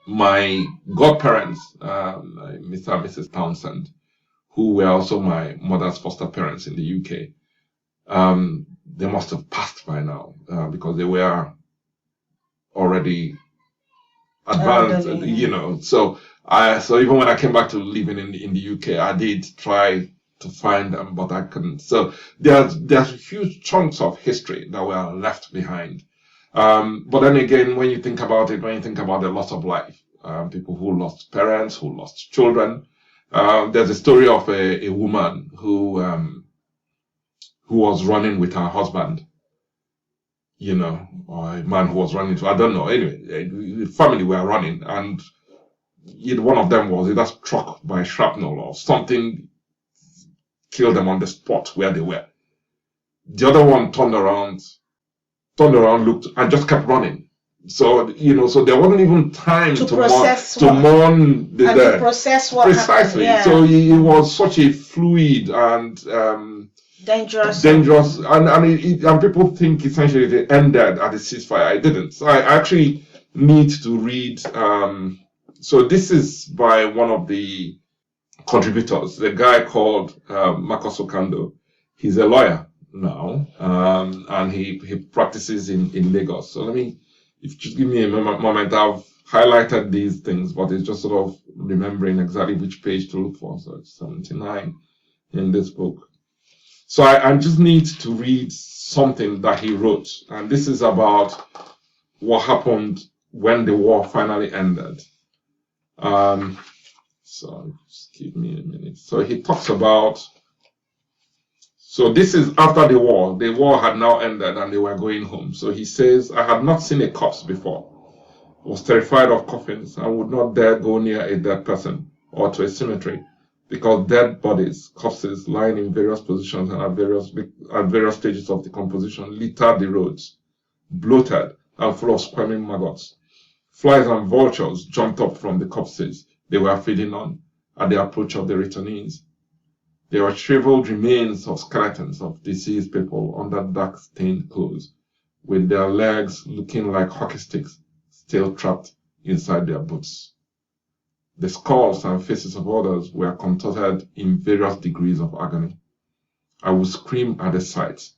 my godparents, Mr. and Mrs. Townsend, who were also my mother's foster parents in the UK, they must have passed by now because they were already advanced, you know. So even when I came back to living in the UK, I did try to find them, but I couldn't. So there's huge chunks of history that were left behind. But then again, when you think about it, when you think about the loss of life, people who lost parents, who lost children, there's a story of a woman who was running with her husband, you know, or a man who was running. I don't know. Anyway, the family were running, and one of them was either struck by shrapnel or something, killed them on the spot where they were. The other one turned around, looked, and just kept running. So, you know, so there wasn't even time to mourn the dead. To process what precisely happened, yeah. So it was such a fluid and dangerous, and people think essentially it ended at the ceasefire. It didn't. So I actually need to read. So this is by one of the contributors, the guy called Marcus Okando. He's a lawyer now, and he practices in Lagos. So if you just give me a moment, I've highlighted these things, but it's just sort of remembering exactly which page to look for. So it's 79 in this book. So I just need to read something that he wrote, and this is about what happened when the war finally ended. So just give me a minute. So he talks about, so this is after the war had now ended and they were going home. So he says, I had not seen a corpse before, was terrified of coffins and would not dare go near a dead person or to a cemetery, because dead bodies, corpses lying in various positions and at various stages of decomposition littered the roads, bloated and full of squirming maggots. Flies and vultures jumped up from the corpses they were feeding on at the approach of the returnees. There were shriveled remains of skeletons of deceased people under dark stained clothes, with their legs looking like hockey sticks still trapped inside their boots. The skulls and faces of others were contorted in various degrees of agony. I would scream at the sight,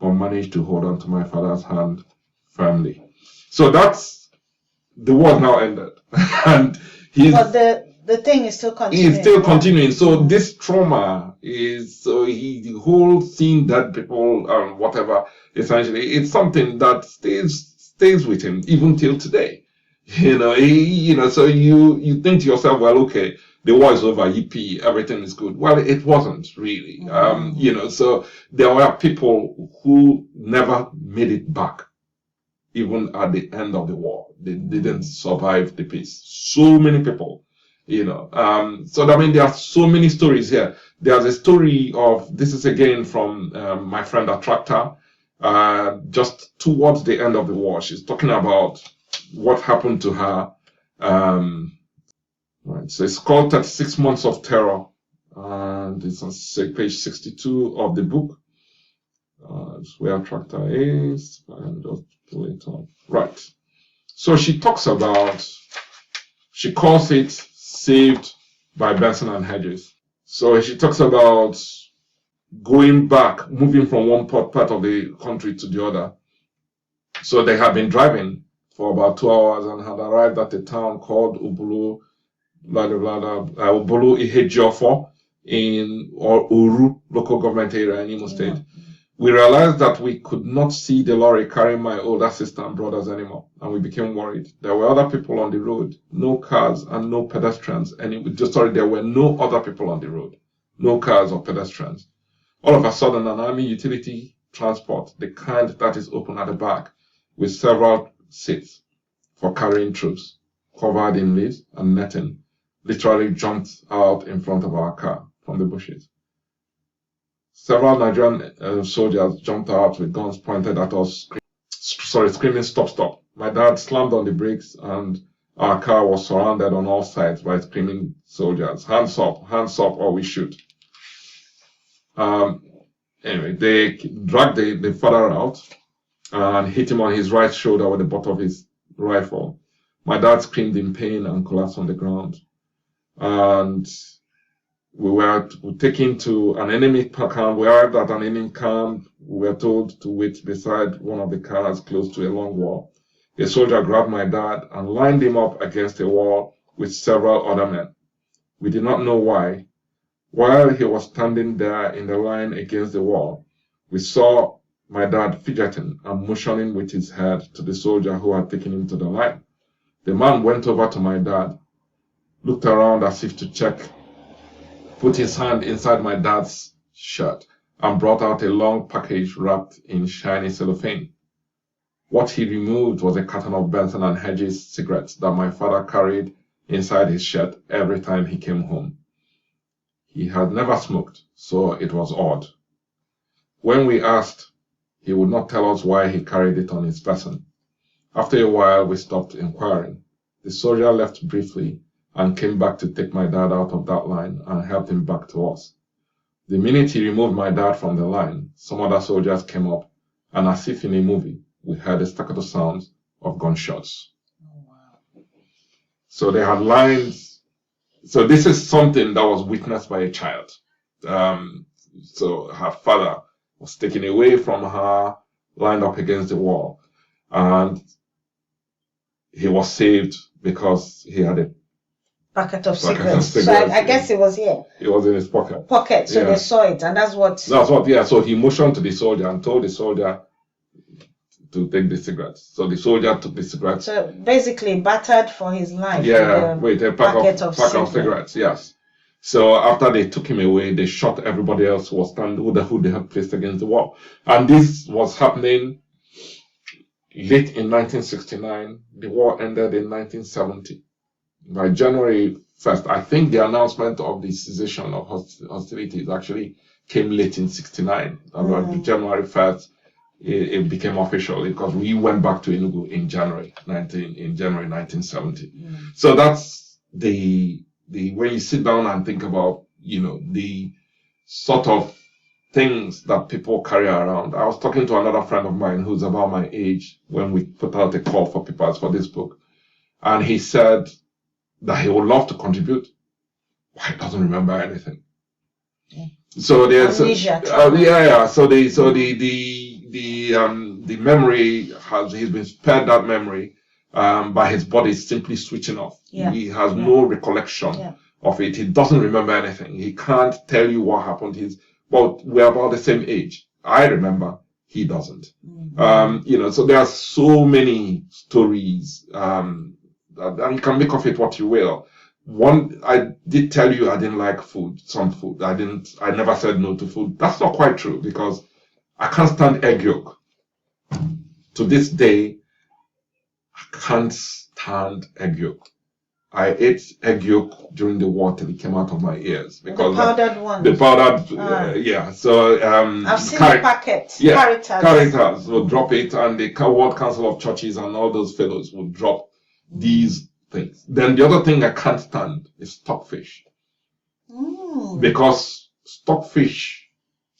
but managed to hold on to my father's hand firmly. So that's, the war now ended. And the thing is still continuing. It's still continuing. So this trauma is, the whole seeing dead people and whatever, essentially, it's something that stays with him even till today. So you think to yourself, well, okay, the war is over, yippee, everything is good. Well, it wasn't really. So there were people who never made it back, even at the end of the war. They didn't survive the peace. So many people. So there are so many stories here. There's a story of, this is again from my friend Attractor, just towards the end of the war. She's talking about what happened to her. Right, so it's called 36 Months of Terror, and it's on page 62 of the book. It's where Attractor is, and just pull it up. Right. So she talks about, she calls it Saved by Benson and Hedges. So she talks about going back, moving from one part of the country to the other. So they have been driving for about 2 hours and had arrived at a town called Ubulu Ihejiofo in Uru local government area in Imo State. We realized that we could not see the lorry carrying my older sister and brothers anymore, and we became worried. There were other people on the road, no cars and no pedestrians. There were no other people on the road, no cars or pedestrians. All of a sudden, an army utility transport, the kind that is open at the back, with several seats for carrying troops, covered in leaves and netting, literally jumped out in front of our car from the bushes. Several Nigerian soldiers jumped out with guns pointed at us, screaming, "Stop, stop." My dad slammed on the brakes and our car was surrounded on all sides by screaming soldiers. Hands up, or we shoot. Anyway, they dragged the father out and hit him on his right shoulder with the butt of his rifle. My dad screamed in pain and collapsed on the ground. And we were taken to an enemy camp. We arrived at an enemy camp. We were told to wait beside one of the cars close to a long wall. A soldier grabbed my dad and lined him up against a wall with several other men. We did not know why. While he was standing there in the line against the wall, we saw my dad fidgeting and motioning with his head to the soldier who had taken him to the line. The man went over to my dad, looked around as if to check, put his hand inside my dad's shirt, and brought out a long package wrapped in shiny cellophane. What he removed was a carton of Benson and Hedges cigarettes that my father carried inside his shirt every time he came home. He had never smoked, so it was odd. When we asked, he would not tell us why he carried it on his person. After a while, we stopped inquiring. The soldier left briefly and came back to take my dad out of that line and help him back to us. The minute he removed my dad from the line, some other soldiers came up, and as if in a movie, we heard the staccato sounds of gunshots. Oh, wow. So they had lines. So this is something that was witnessed by a child. So her father was taken away from her, lined up against the wall, and he was saved because he had a packet of cigarettes. So I guess it was here. It was in his pocket. So yeah. They saw it, and that's what. Yeah. So he motioned to the soldier and told the soldier to take the cigarettes. So the soldier took the cigarettes. So basically battered for his life. Yeah, with a packet of cigarettes. Yes. So after they took him away, they shot everybody else who was standing, who they had placed against the wall. And this was happening late in 1969. The war ended in 1970. By January 1st, I think the announcement of the cessation of hostilities actually came late in 69. About January 1st, it became official because we went back to Enugu in January 1970. So that's the when you sit down and think about, the sort of things that people carry around. I was talking to another friend of mine who's about my age when we put out a call for papers for this book. And he said that he would love to contribute, but he doesn't remember anything. So there's So the memory he's been spared that memory, by his body simply switching off. He has no recollection of it. He doesn't remember anything. He can't tell you what happened. But we're about the same age. I remember, he doesn't. So there are so many stories, and you can make of it what you will. One, I did tell you I didn't like some food. I never said no to food. That's not quite true because I can't stand egg yolk. To this day, I can't stand egg yolk. I ate egg yolk during the war till it came out of my ears because the powdered one. The powdered, So I've seen the packet. Yeah, Caritas will drop it, and the World Council of Churches and all those fellows will drop these things. Then the other thing I can't stand is stockfish, because stockfish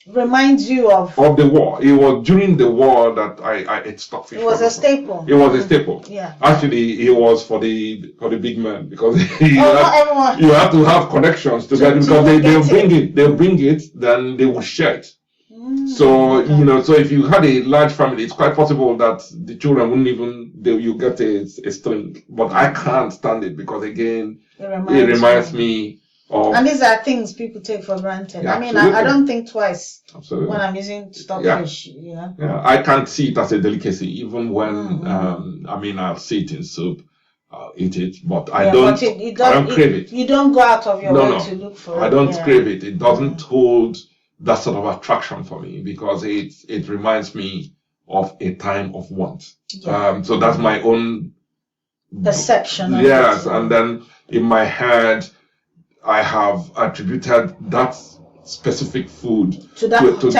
reminds you of the war. It was during the war that I ate stockfish. It was a staple. It was a staple. Yeah. Actually, it was for the big men because you everyone. have to have connections to get it because they'll bring it, then they will share it. So so if you had a large family, it's quite possible that the children wouldn't even you get a string. But I can't stand it because again, it reminds me. And these are things people take for granted. Yeah, I mean, I don't think twice when I'm using stockfish. Yeah, I can't see it as a delicacy, even when I'll see it in soup, I'll eat it, but I don't crave it. You don't go out of your way to look for it. I don't crave it. It doesn't hold that sort of attraction for me because it reminds me of a time of want. So that's my own perception. Yes, and then in my head, I have attributed that specific food to that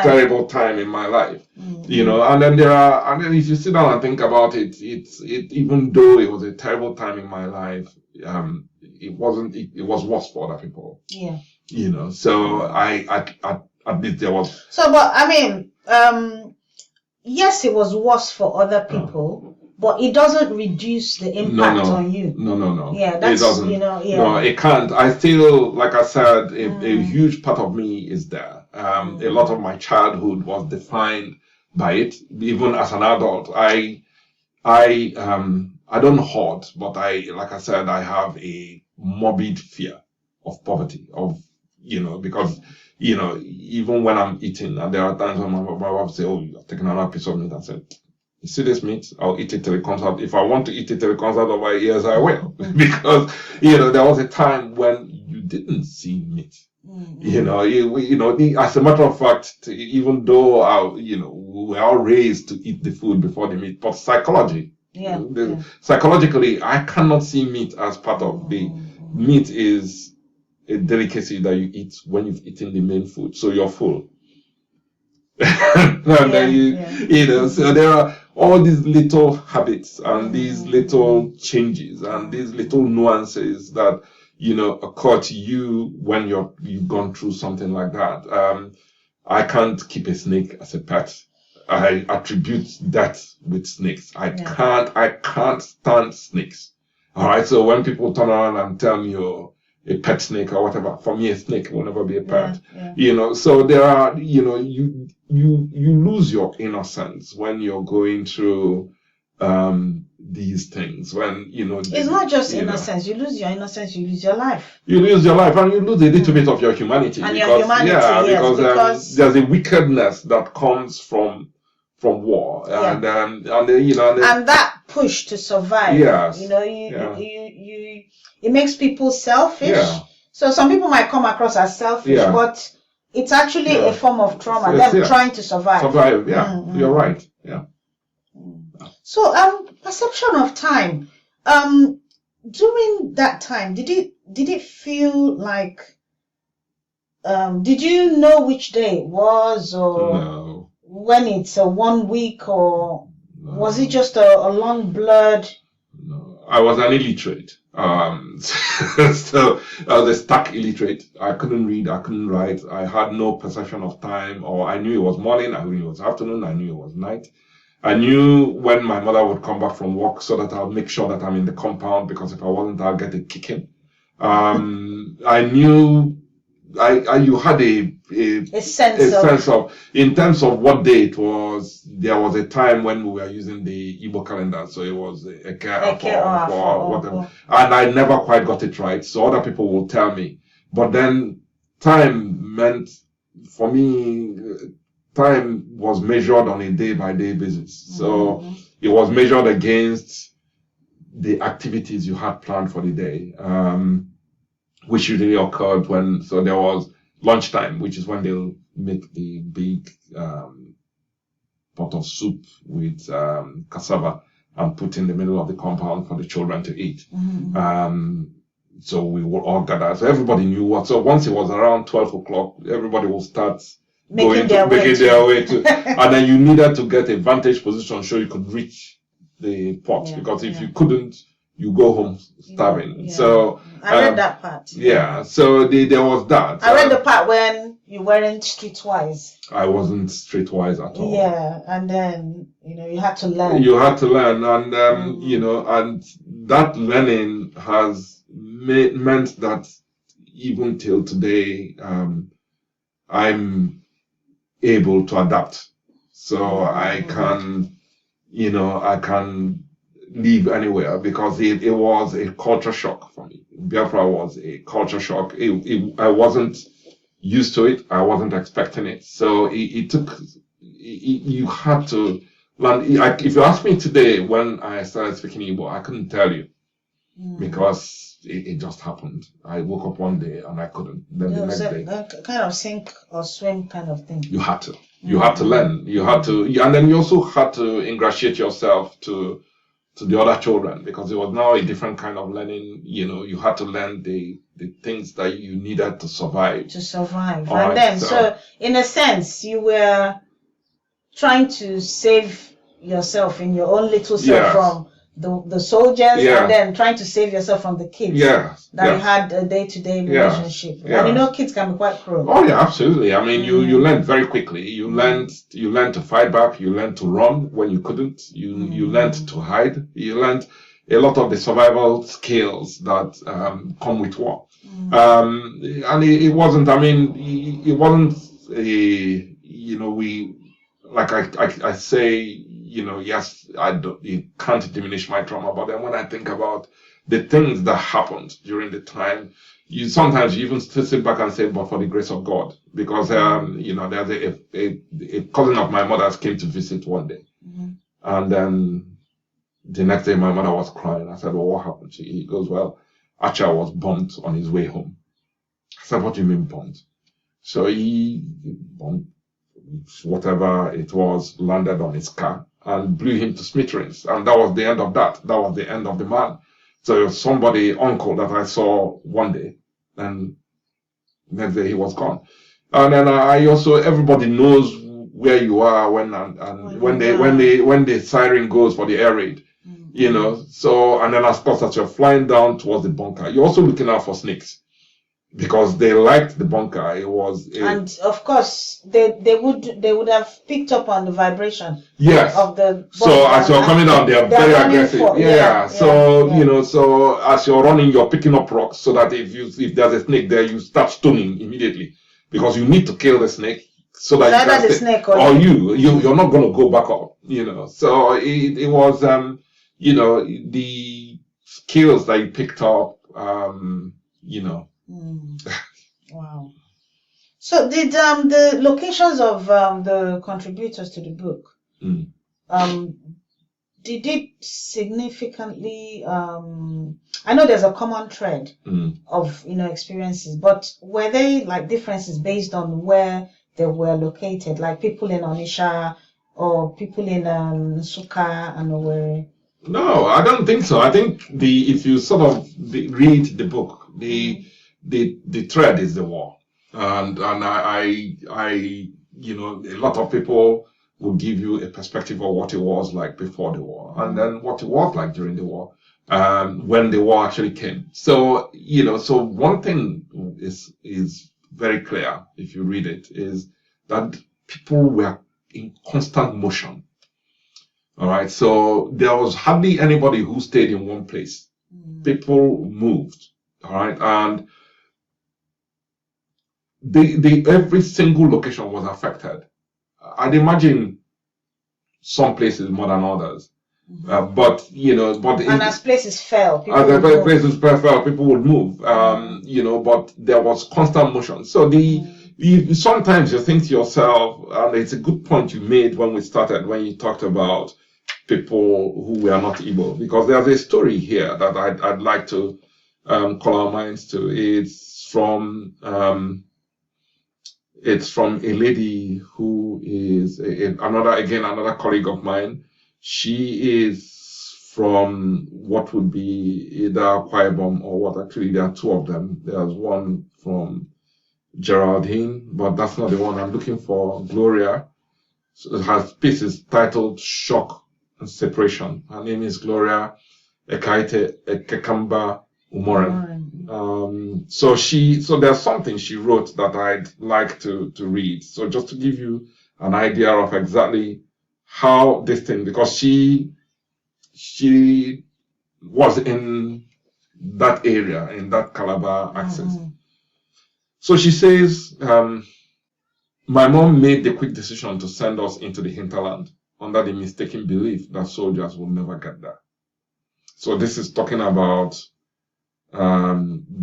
terrible time in my life, and then and then if you sit down and think about it, it even though it was a terrible time in my life, it wasn't. It was worse for other people. Yeah. So I at least there was. So, but I mean, yes, it was worse for other people. but it doesn't reduce the impact on you. No. Yeah, that's, it doesn't. No, it can't. I still, like I said, a huge part of me is there. A lot of my childhood was defined by it. Even as an adult, I don't hoard, but like I said, I have a morbid fear of poverty, because, even when I'm eating, and there are times when my wife say, "Oh, you're taking another piece of meat," I said, "You see this meat? I'll eat it till it comes out. If I want to eat it till it comes out of my ears, I will." Because, there was a time when you didn't see meat. As a matter of fact, even though we were all raised to eat the food before the meat, but psychologically, I cannot see meat as part of the meat. Is a delicacy that you eat when you've eaten the main food, so you're full. So there are all these little habits and these little changes and these little nuances that occur to you when you've gone through something like that. I can't keep a snake as a pet. I attribute that with snakes. I can't stand snakes. All right. So when people turn around and tell me, "Oh, a pet snake," or whatever, for me, a snake will never be a pet. So there are, you lose your innocence when you're going through these things. When it's not just innocence. You lose your innocence. You lose your life. You lose your life, and you lose a little bit of your humanity. Because there's a wickedness that comes from war, and that push to survive. Yes. It makes people selfish. Yeah. So some people might come across as selfish, but it's actually a form of trauma. Them trying to survive. You're right. Yeah. So perception of time. During that time, did it feel like did you know which day it was, or no, when it's a 1 week, or was it just a long blurred? No, I was an illiterate. So I was a stark illiterate. I couldn't read, I couldn't write. I had no perception of time, or I knew it was morning, I knew it was afternoon, I knew it was night. I knew when my mother would come back from work, so that I'll make sure that I'm in the compound, because if I wasn't, I'll get a kicking. I knew you had a sense of, in terms of what day it was. There was a time when we were using the Igbo calendar, so it was Eke or whatever, and I never quite got it right. So other people will tell me, but then time meant, for me, time was measured on a day-by-day basis. So it was measured against the activities you had planned for the day, which usually occurred so there was lunchtime, which is when they'll make the big pot of soup with cassava and put in the middle of the compound for the children to eat. So we will all gather. So everybody knew what. So once it was around 12 o'clock, everybody will start making their way to, and then you needed to get a vantage position so you could reach the pot, because if you couldn't, you go home starving. So I read that part. So there was that. I read the part when you weren't streetwise. I wasn't streetwise at all. Yeah, and then you had to learn. You had to learn, and and that learning has meant that even till today, I'm able to adapt. So I can, I can live anywhere, because it was a culture shock for me. Biafra was a culture shock. I wasn't used to it. I wasn't expecting it. So it took, you had to learn. If you ask me today when I started speaking Igbo, I couldn't tell you, because it just happened. I woke up one day and I couldn't. Then the next day, kind of sink or swim kind of thing. You had to. You had to learn. You had to, and then you also had to ingratiate yourself to the other children, because it was now a different kind of learning. You had to learn the things that you needed to survive. And then, so in a sense, you were trying to save yourself in your own little self from the soldiers, and then trying to save yourself from the kids. That you had a day-to-day relationship. And kids can be quite cruel. Oh yeah, absolutely. I mean, you learn very quickly. You learned to fight back. You learned to run when you couldn't. You learned to hide. You learned a lot of the survival skills that come with war. And it wasn't. I mean, it wasn't a. We, like I say. Yes, you can't diminish my trauma, but then when I think about the things that happened during the time, sometimes you even sit back and say, but for the grace of God, because, there's a cousin of my mother's came to visit one day. And then the next day my mother was crying. I said, well, what happened? He goes, well, Acha was bombed on his way home. I said, what do you mean bombed? So he bombed, whatever it was, landed on his car and blew him to smithereens. And that was the end of that. That was the end of the man. So it was somebody, uncle, that I saw one day, and next day he was gone. And then I also, everybody knows where you are when the siren goes for the air raid, So, and then of course, as you're flying down towards the bunker, you're also looking out for snakes. Because they liked the bunker, and of course they would have picked up on the vibration. Of the bunker. So as you're coming down, they are very aggressive. So as you're running, you're picking up rocks so that if there's a snake there, you start stoning immediately because you need to kill the snake so that either the snake or you're not going to go back up. So it was the skills that you picked up. Wow. So did the locations of the contributors to the book did it significantly I know there's a common thread of experiences, but were they like differences based on where they were located, like people in Onitsha or people in Nsukka and Owerri? No, I don't think so. I think if you sort of read the book, the thread is the war, and I a lot of people will give you a perspective of what it was like before the war, and then what it was like during the war, when the war actually came. So so one thing is very clear if you read it, is that people were in constant motion. All right, so there was hardly anybody who stayed in one place. People moved. All right, and every single location was affected. I'd imagine some places more than others, but as places fell, people would move. But there was constant motion. So sometimes you think to yourself, and it's a good point you made when we started, when you talked about people who were not Igbo, because there's a story here that I'd like to call our minds to. It's from a lady who is another colleague of mine. She is from what would be either Akwa Ibom or what. Actually, there are two of them. There's one from Geraldine, but that's not the one I'm looking for. Gloria. So her piece is titled "Shock and Separation." Her name is Gloria Ekekamba Umoren. So there's something she wrote that I'd like to read. So just to give you an idea of exactly how this thing, because she was in that area, in that Calabar axis. So she says, my mom made the quick decision to send us into the hinterland under the mistaken belief that soldiers will never get there. So this is talking about they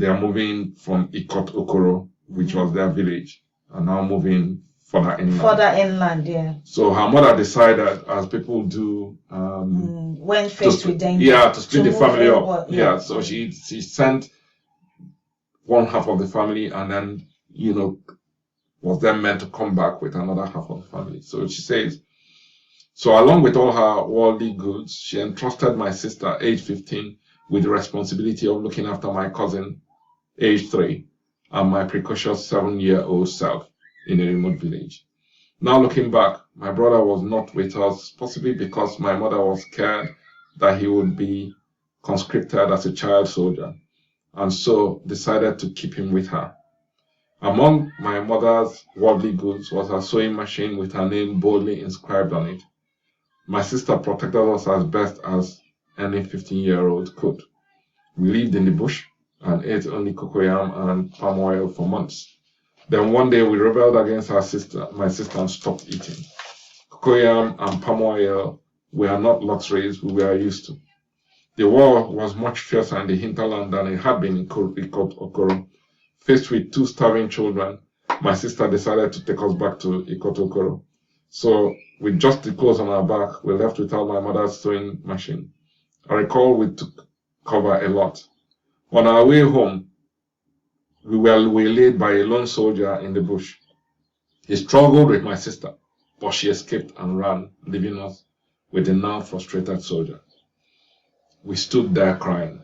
are moving from Ikot Okoro, which was their village, and now moving further inland. Yeah. So her mother decided, as people do, when faced with danger, to split the family up. So she sent one half of the family, and then was then meant to come back with another half of the family. So she says, so along with all her worldly goods, she entrusted my sister, age 15, with the responsibility of looking after my cousin, age 3, and my precocious 7-year-old self in a remote village. Now looking back, my brother was not with us, possibly because my mother was scared that he would be conscripted as a child soldier, and so decided to keep him with her. Among my mother's worldly goods was her sewing machine with her name boldly inscribed on it. My sister protected us as best as any 15-year-old could. We lived in the bush and ate only cocoyam and palm oil for months. Then one day we rebelled against my sister, and stopped eating. Cocoyam and palm oil were not luxuries we were used to. The war was much fiercer in the hinterland than it had been in Okoro. Faced with 2 starving children, my sister decided to take us back to Okoro. So, with just the clothes on our back, we left without my mother's sewing machine. I recall we took cover a lot. On our way home, we were waylaid by a lone soldier in the bush. He struggled with my sister, but she escaped and ran, leaving us with the now frustrated soldier. We stood there crying.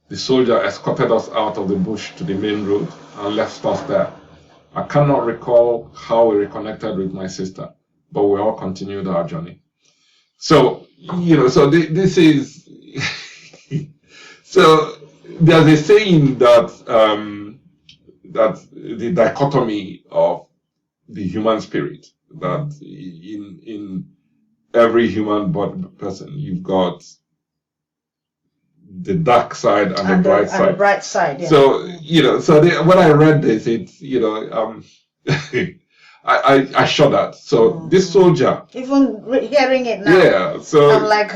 The soldier escorted us out of the bush to the main road and left us there. I cannot recall how we reconnected with my sister, but we all continued our journey. So, so this is, so there's a saying that, that the dichotomy of the human spirit, that in every human person, you've got the dark side and the bright side. And the bright side, yeah. So, when I read this, it's, I shuddered. So this soldier. Even hearing it now. Yeah. So. I'm like,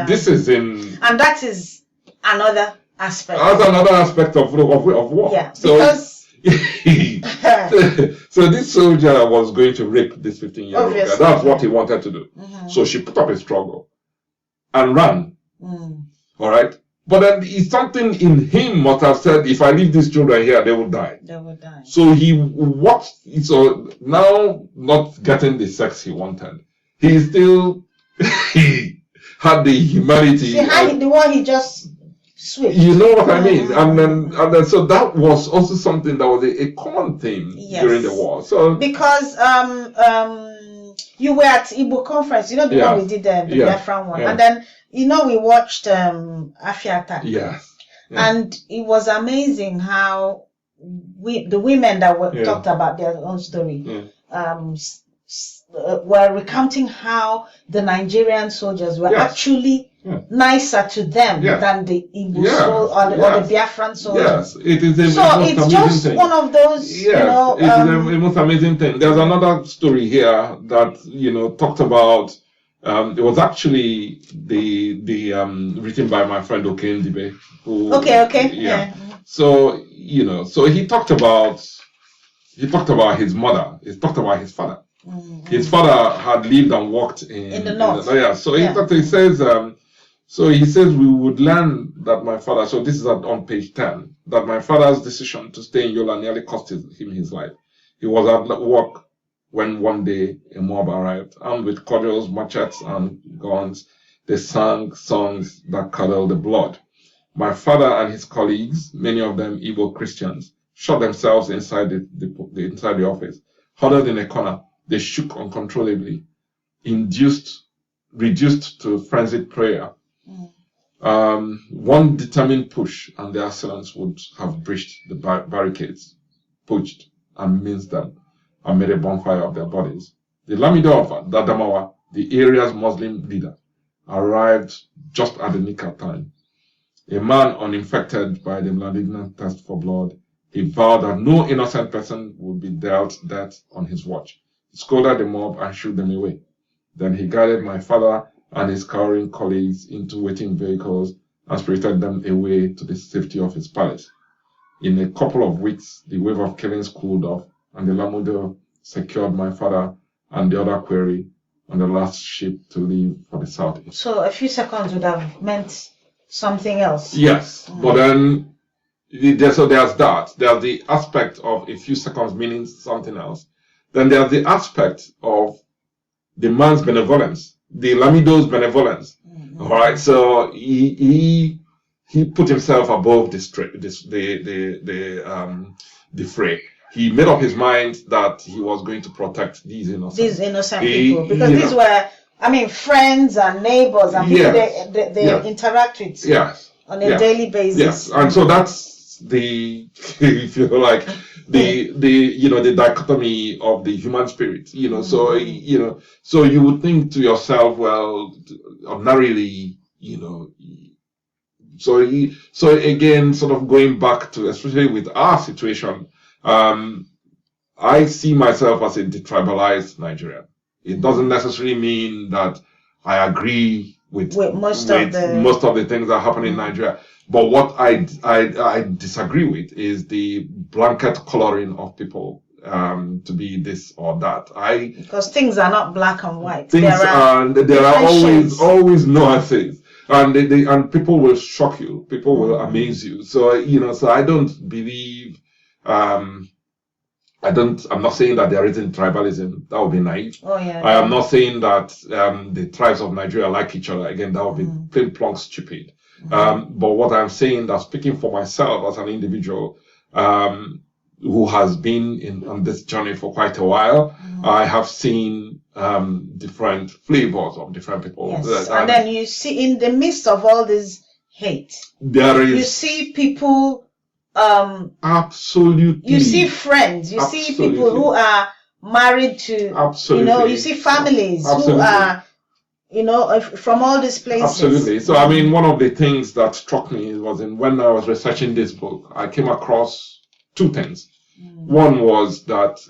This is in. And that is another aspect. That's another aspect of war. Yeah. So, because. So this soldier was going to rape this 15-year-old girl. That's what he wanted to do. Mm-hmm. So she put up a struggle and ran. Mm. All right. But then something in him must have said, if I leave these children here, they will die. They will die. So he watched. So now, not getting the sex he wanted, he still he had the humanity. The one he just switched. You know what I mean? And then so that was also something that was a common theme during the war. So because you were at Igbo conference, the one we did the Biafran one, and then we watched Afiata. Yes. Yeah. And it was amazing how the women that were talked about their own story were recounting how the Nigerian soldiers were actually nicer to them than the Igbo or the Biafran soldiers. Yes, it is it's just thing. One of those, it is the most amazing thing. There's another story here that, talked about, it was actually the written by my friend Oke Ndibe. Yeah. So, so he talked about his mother, he talked about his father. Mm-hmm. His father had lived and worked in the north. He says we would learn that my father, so this is on page 10, that my father's decision to stay in Yola nearly cost him his life. He was at work when one day a mob arrived, armed with cudgels, machetes, and guns. They sang songs that curdled the blood. My father and his colleagues, many of them Igbo Christians, shot themselves inside the office. Huddled in a corner, they shook uncontrollably, reduced to frenzied prayer. One determined push, and the assailants would have breached the barricades, poached and minced them, and made a bonfire of their bodies. The Lamido of Dadamawa, the area's Muslim leader, arrived just at the nick of time. A man uninfected by the malignant thirst for blood, he vowed that no innocent person would be dealt death on his watch. He scolded the mob and shooed them away. Then he guided my father and his cowering colleagues into waiting vehicles and spirited them away to the safety of his palace. In a couple of weeks, the wave of killings cooled off, and the Lamudo secured my father and the other quarry on the last ship to leave for the southeast. So a few seconds would have meant something else. Yes, but then there's that. There's the aspect of a few seconds meaning something else. Then there's the aspect of the man's benevolence, the Lamido's benevolence. Mm-hmm. All right, so he put himself above the fray. He made up his mind that he was going to protect these innocent people, because these were I mean, friends and neighbors and people they interact with on a daily basis. Yes, and so that's the, if you like, the the dichotomy of the human spirit. So so you would think to yourself, well, ordinarily, so again, sort of going back to, especially with our situation, I see myself as a detribalized Nigerian. It doesn't necessarily mean that I agree with most of the things that happen in Nigeria. But what I disagree with is the blanket coloring of people to be this or that. Because things are not black and white. There are always nuances. And people will shock you. People will amaze you. So so I don't believe. I'm not saying that there isn't tribalism. That would be naive. I am not saying that the tribes of Nigeria like each other. Again, that would be plain plonk stupid. But what I'm saying, that speaking for myself as an individual who has been on this journey for quite a while, I have seen different flavors of different people. Yes. And then you see, in the midst of all this hate, you see people. Absolutely. You see friends. You see people who are married to. Absolutely. You see families who are. From all these places. Absolutely. So, I mean, one of the things that struck me was when I was researching this book, I came across two things. One was that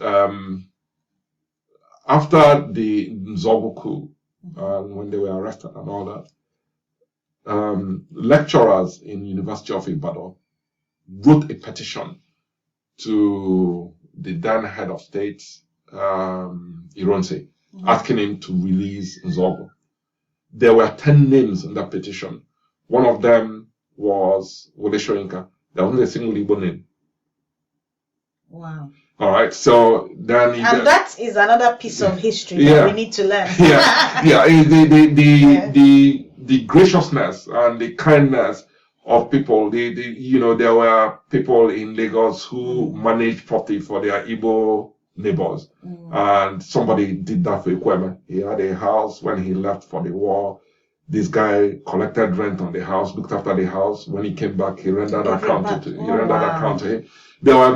after the Nzogu coup, when they were arrested and all that, lecturers in University of Ibadan wrote a petition to the then head of state, Ironsi, asking him to release Nzogu. There were 10 names in that petition. One of them was Wole Soyinka. There wasn't a single Igbo name. Wow. All right. So then, and that is another piece of history that we need to learn. The graciousness and the kindness of people. There were people in Lagos who managed property for their Igbo neighbors, and somebody did that for Ikweme. He had a house when he left for the war. This guy collected rent on the house, looked after the house. When he came back, he rendered account to him. There were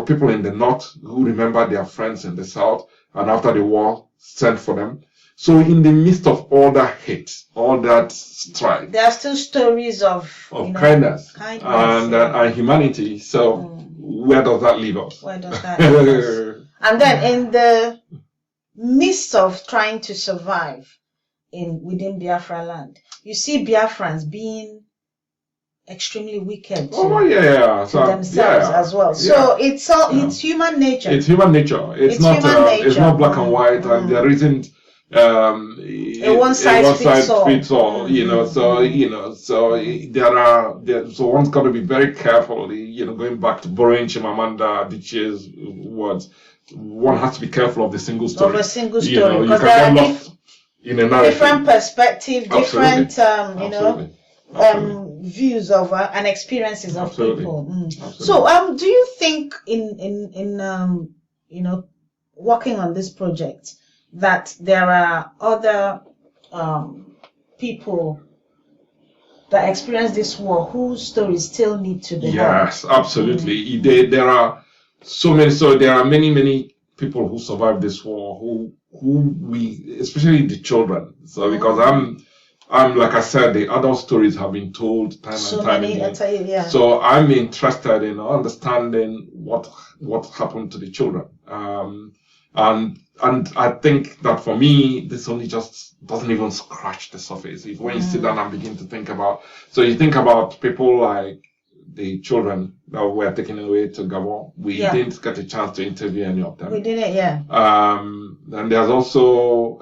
people in the north who remembered their friends in the south, and after the war, sent for them. So in the midst of all that hate, all that strife, there are still stories of kindness and humanity. So where does that leave us? Where does that leave us? And then in the midst of trying to survive within Biafra land, you see Biafrans being extremely wicked to themselves as well. So it's human nature. It's human nature. It's not black and white, and there isn't a one size fits all. So one's got to be very careful. Going back to borrowing Chimamanda Adichie's words, one has to be careful of the single story. Because there are different perspectives, different views of and experiences of people. So, do you think in working on this project that there are other people that experience this war whose stories still need to be heard? Yes, absolutely. There are so many. So there are many people who survived this war who we, especially the children. So because I'm like I said, the adult stories have been told time and time again. So I'm interested in understanding what happened to the children. And I think that for me, this only just doesn't even scratch the surface. When you sit down and begin to think about, so you think about people like the children that were taken away to Gabon. We didn't get a chance to interview any of them. We didn't, yeah. And there's also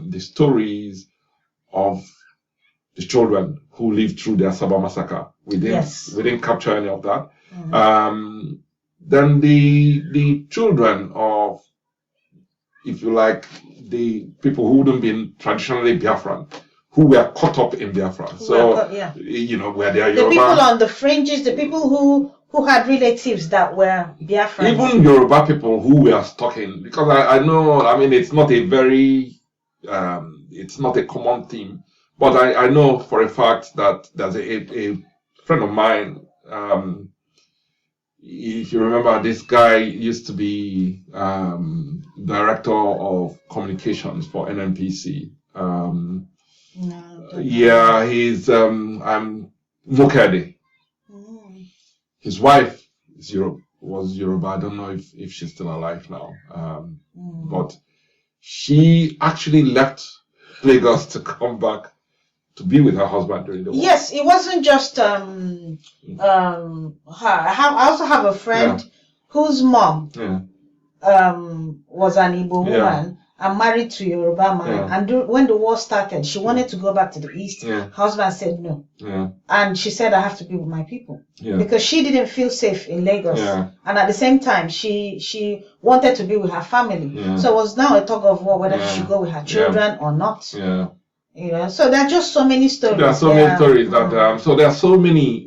the stories of the children who lived through the Asaba massacre. We didn't capture any of that. Then the children of, if you like, the people who wouldn't be traditionally Biafran, who were caught up in Biafra. Where they are Yoruba. The people on the fringes, the people who had relatives that were Biafrans. Even Yoruba people who were stuck in, because I know, it's not a very it's not a common theme. But I know for a fact that there's a friend of mine. If you remember, this guy used to be director of communications for NNPC. Yeah, he's Mukade. His wife was Yoruba. I don't know if she's still alive now. But she actually left Lagos to come back to be with her husband during the war. Yes, it wasn't just her. I also have a friend whose mom was an Igbo woman and married to a Yoruba man. And when the war started, she wanted to go back to the east. Her husband said no. And she said, I have to be with my people. Because she didn't feel safe in Lagos. And at the same time, she wanted to be with her family. So it was now a tug of war whether she should go with her children or not. You know, so there are just so many stories. There are so many stories that so there are so many,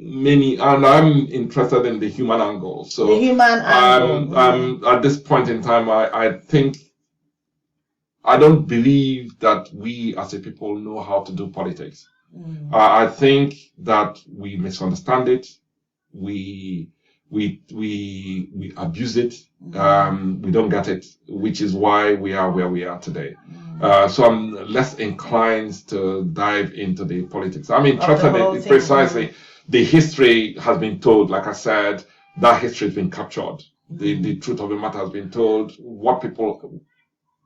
and I'm interested in the human angle. So the human angle. At this point in time, I think I don't believe that we as a people know how to do politics. I think that we misunderstand it. We abuse it. We don't get it, which is why we are where we are today. So I'm less inclined to dive into the politics. I'm interested in precisely the history has been told. Like I said, that history has been captured. The truth of the matter has been told. What people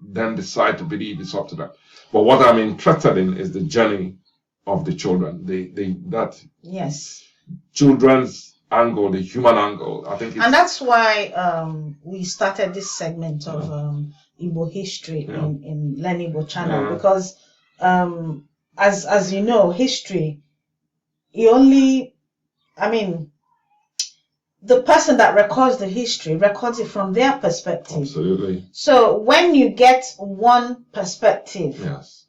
then decide to believe is up to them. But what I'm interested in is the journey of the children. Children's angle, the human angle. I think, and that's why we started this segment of Igbo history in Learn Igbo channel, because as you know, history, the person that records the history records it from their perspective. Absolutely. So when you get one perspective,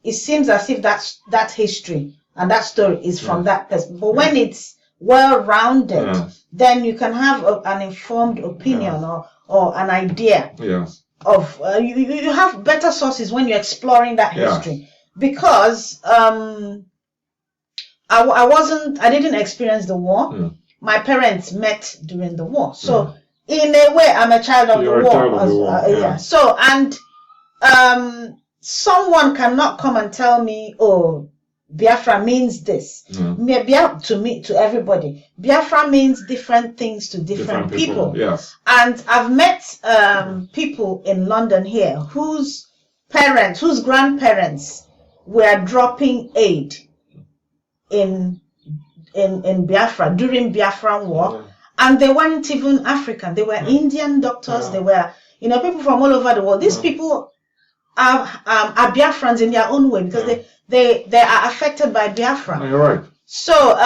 it seems as if that history and that story is from that person. But when it's well-rounded, then you can have an informed opinion or an idea of you have better sources when you're exploring that history. Because I didn't experience the war. My parents met during the war, so in a way I'm a child of the war. So someone cannot come and tell me, oh, Biafra means this. To everybody, Biafra means different things to different people. Yes. And I've met people in London here whose grandparents were dropping aid in Biafra during Biafran war, and they weren't even African. They were Indian doctors. They were, people from all over the world. These people are Biafrans in their own way, because they are affected by Biafra. You're right. So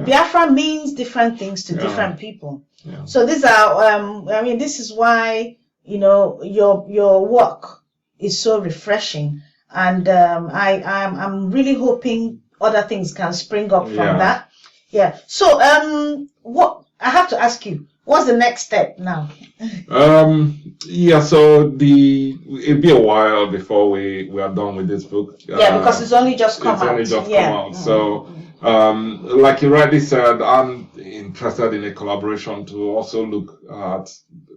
Biafra means different things to different people. So these are this is why your work is so refreshing, and I'm really hoping other things can spring up from that. So what I have to ask you, what's the next step now? So it'll be a while before we are done with this book. Because it's only just come out. So like you rightly said, I'm interested in a collaboration to also look at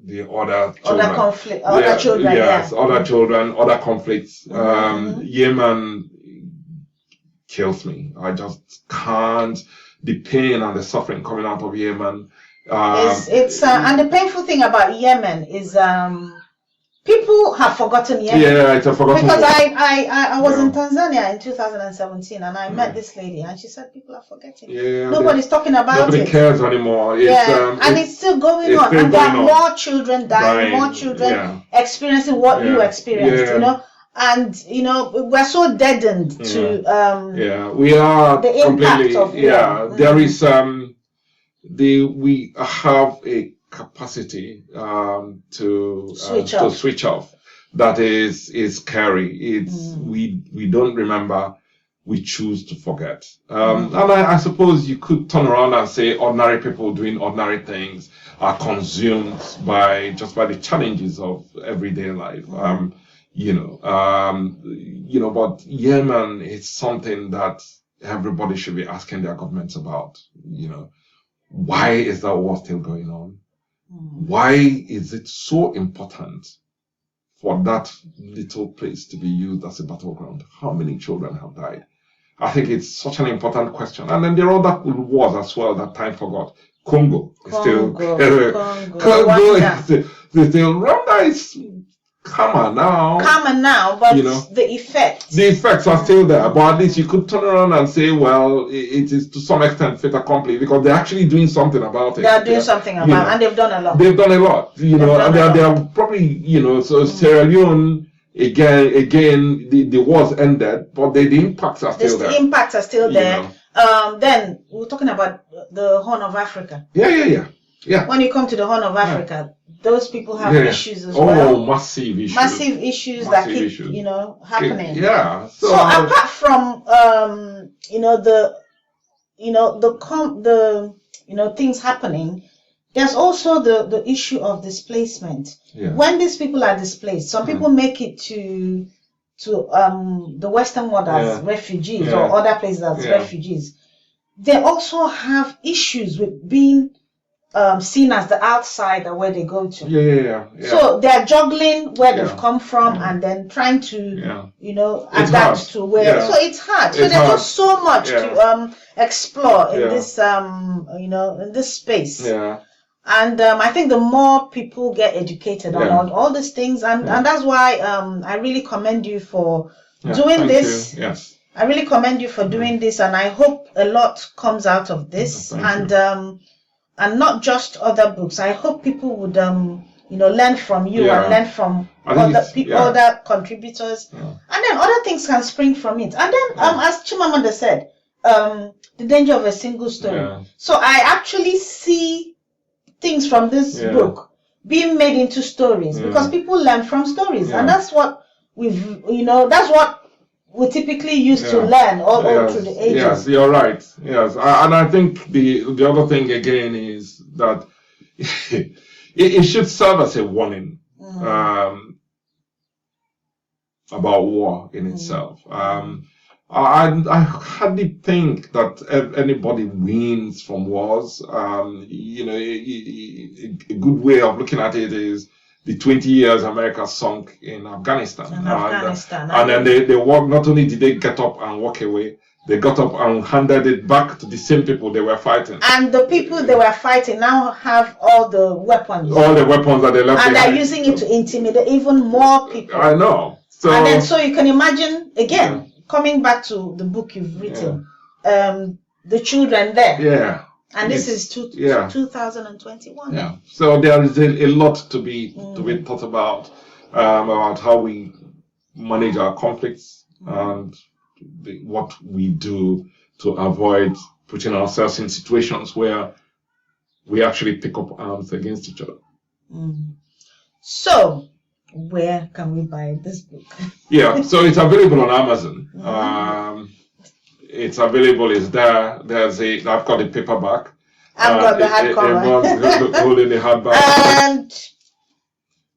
the other children. Other children, other conflicts. Yemen kills me. I just can't. The pain and the suffering coming out of Yemen. And the painful thing about Yemen is people have forgotten Yemen. Yeah, it's a forgotten. Because I was in Tanzania in 2017, and I met this lady, and she said people are forgetting. Nobody's talking about it. Nobody cares anymore. It's still going on, and there are more children dying, more children experiencing what you experienced. And we're so deadened to we are the impact of there is we have a capacity to switch off that is scary. It's we don't remember, we choose to forget. And I suppose you could turn around and say ordinary people doing ordinary things are consumed by the challenges of everyday life. But Yemen is something that everybody should be asking their governments about. Why is that war still going on? Why is it so important for that little place to be used as a battleground? How many children have died? I think it's such an important question. And then there are other wars as well that time forgot. Congo is still Rwanda is calmer now, but the effects are still there. But at least you could turn around and say, well, it is to some extent fait accompli, because they're actually doing something about it. They are doing something about it, and they've done a lot. They've done a lot, and they are probably, so Sierra Leone, again, the wars ended, but the impacts are still there. The impacts are still there. Then we're talking about the Horn of Africa. Yeah. When you come to the Horn of Africa, those people have issues as well. Oh, massive issues. Massive issues that keep, happening. Yeah. So apart from, things happening, there's also the issue of displacement. Yeah. When these people are displaced, some people make it to the Western world as refugees or other places as refugees. They also have issues with being seen as the outsider where they go to. Yeah. So they're juggling where they've come from and then trying to, adapt to where. So it's hard. So there's just so much to explore in this, in this space. Yeah. And I think the more people get educated on all these things, and that's why I really commend you for doing this. Yes. I really commend you for doing this, and I hope a lot comes out of this. And not just other books. I hope people would learn from you and learn from other people, other contributors, and then other things can spring from it. And then, as Chimamanda said, the danger of a single story. Yeah. So I actually see things from this book being made into stories because people learn from stories, and that's what that's what we typically used to learn all through the ages. Yes, you're right. Yes, and I think the other thing again is that it should serve as a warning about war in itself. I hardly think that anybody wins from wars. A good way of looking at it is the 20 years America sunk in Afghanistan. And then they walk, not only did they get up and walk away, they got up and handed it back to the same people they were fighting. And the people they were fighting now have all the weapons. All the weapons that they left and behind. They're using it to intimidate even more people. I know. And then so you can imagine, again, coming back to the book you've written, the children there. Yeah. And this is 2021. Yeah. So there is a lot to be thought about how we manage our conflicts and what we do to avoid putting ourselves in situations where we actually pick up arms against each other. So, where can we buy this book? Yeah, so it's available on Amazon. It's available. It's there. I've got the paperback. I've got the hardcover. Holding the hardback. And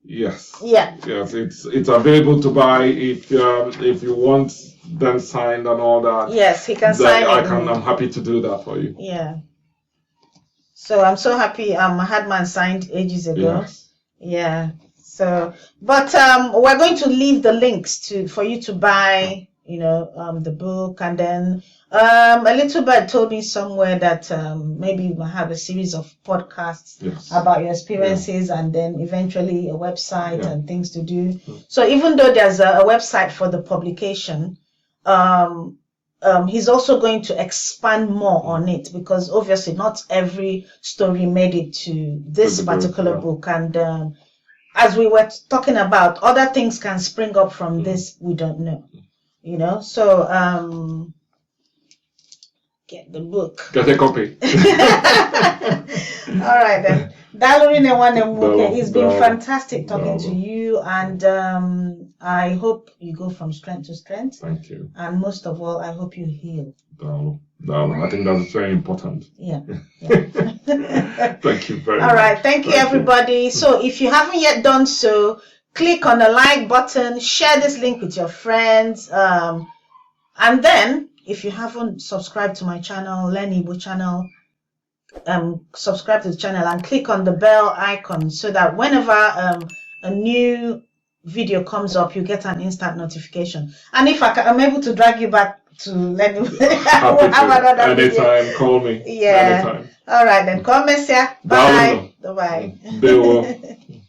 yes. Yeah. Yes, it's available to buy if you want them signed and all that. Yes, he can sign it. I'm happy to do that for you. Yeah. So I'm so happy. I had mine signed ages ago. Yes. Yeah. So, but we're going to leave the links for you to buy, the book, and then a little bird told me somewhere that maybe we'll have a series of podcasts about your experiences, and then eventually a website and things to do. So even though there's a website for the publication, he's also going to expand more on it, because obviously not every story made it to this particular book, and as we were talking about, other things can spring up from this, we don't know, so get the book. Get a copy. All right then. It's been fantastic talking to you, and I hope you go from strength to strength. Thank you. And most of all, I hope you heal. I think that's very important. Yeah. Thank you very much. All right. Thank you, everybody. So if you haven't yet done so, click on the like button, share this link with your friends, and then if you haven't subscribed to my channel, Learn Igbo channel, subscribe to the channel and click on the bell icon so that whenever a new video comes up, you get an instant notification. And if I'm able to drag you back to Learn Igbo, anytime, call me. Yeah. Anytime. All right then. Come, Messia. Bye. Bye. Bye.